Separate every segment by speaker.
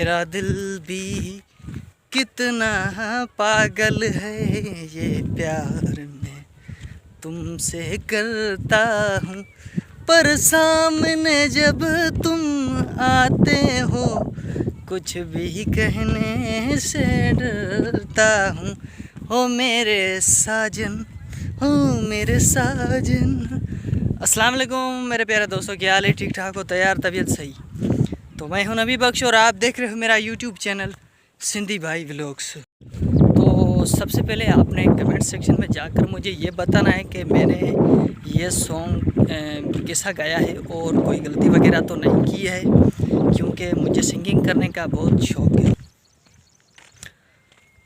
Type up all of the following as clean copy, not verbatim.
Speaker 1: मेरा दिल भी कितना पागल है, ये प्यार मैं तुमसे करता हूँ, पर सामने जब तुम आते हो कुछ भी कहने से डरता हूँ। हो मेरे साजन, हो मेरे साजन। अस्सलाम वालेकुम मेरे प्यारे दोस्तों, क्या हाल है? ठीक ठाक हो? तैयार, तबीयत सही? तो मैं हूं नबी बख्श और आप देख रहे हो मेरा यूट्यूब चैनल सिंधी भाई व्लॉग्स। तो सबसे पहले आपने कमेंट सेक्शन में जाकर मुझे ये बताना है कि मैंने ये सॉन्ग कैसा गाया है और कोई गलती वगैरह तो नहीं की है, क्योंकि मुझे सिंगिंग करने का बहुत शौक़ है।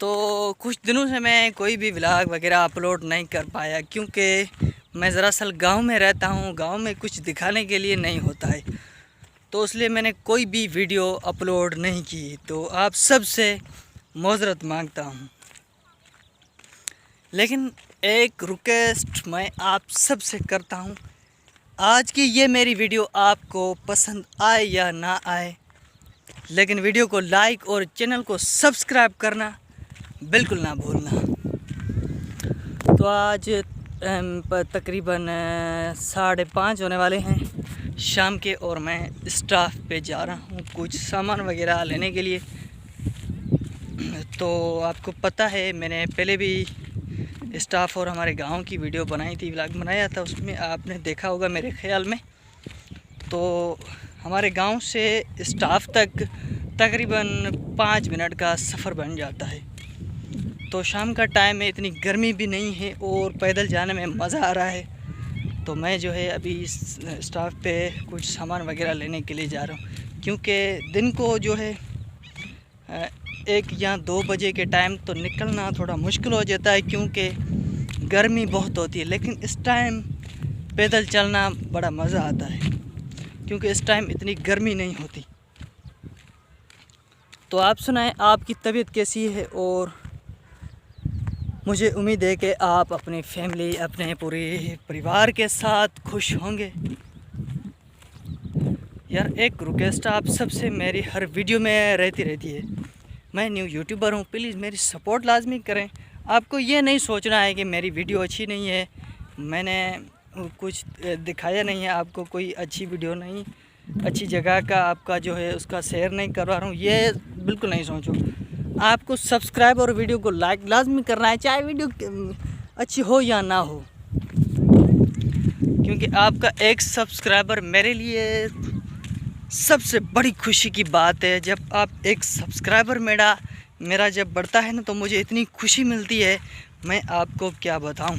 Speaker 1: तो कुछ दिनों से मैं कोई भी व्लॉग वगैरह अपलोड नहीं कर पाया, क्योंकि मैं दरअसल गांव में रहता हूं। गांव में कुछ दिखाने के लिए नहीं होता है, तो इसलिए मैंने कोई भी वीडियो अपलोड नहीं की। तो आप सब से माज़रत मांगता हूं, लेकिन एक रिक्वेस्ट मैं आप सब से करता हूं, आज की ये मेरी वीडियो आपको पसंद आए या ना आए, लेकिन वीडियो को लाइक और चैनल को सब्सक्राइब करना बिल्कुल ना भूलना। तो आज तकरीबन 5:30 होने वाले हैं शाम के, और मैं स्टाफ पे जा रहा हूँ कुछ सामान वगैरह लेने के लिए। तो आपको पता है मैंने पहले भी स्टाफ और हमारे गांव की वीडियो बनाई थी, व्लॉग बनाया था, उसमें आपने देखा होगा मेरे ख्याल में। तो हमारे गांव से स्टाफ तक तकरीबन 5 मिनट का सफ़र बन जाता है। तो शाम का टाइम है, इतनी गर्मी भी नहीं है और पैदल जाने में मज़ा आ रहा है। तो मैं जो है अभी स्टाफ पे कुछ सामान वगैरह लेने के लिए जा रहा हूँ, क्योंकि दिन को जो है 1 या 2 बजे के टाइम तो निकलना थोड़ा मुश्किल हो जाता है, क्योंकि गर्मी बहुत होती है। लेकिन इस टाइम पैदल चलना बड़ा मज़ा आता है, क्योंकि इस टाइम इतनी गर्मी नहीं होती। तो आप सुनाएं, आपकी तबीयत कैसी है? और मुझे उम्मीद है कि आप अपनी फैमिली, अपने पूरे परिवार के साथ खुश होंगे। यार एक रिक्वेस्ट आप सबसे मेरी हर वीडियो में रहती है, मैं न्यू यूट्यूबर हूँ, प्लीज़ मेरी सपोर्ट लाजमी करें। आपको ये नहीं सोचना है कि मेरी वीडियो अच्छी नहीं है, मैंने कुछ दिखाया नहीं है आपको, कोई अच्छी वीडियो नहीं, अच्छी जगह का आपका जो है उसका शेयर नहीं करवा रहा हूँ, ये बिल्कुल नहीं सोचो। आपको सब्सक्राइब और वीडियो को लाइक लाजमी करना है, चाहे वीडियो अच्छी हो या ना हो, क्योंकि आपका एक सब्सक्राइबर मेरे लिए सबसे बड़ी खुशी की बात है। जब आप एक सब्सक्राइबर मेरा जब बढ़ता है ना, तो मुझे इतनी खुशी मिलती है, मैं आपको क्या बताऊं।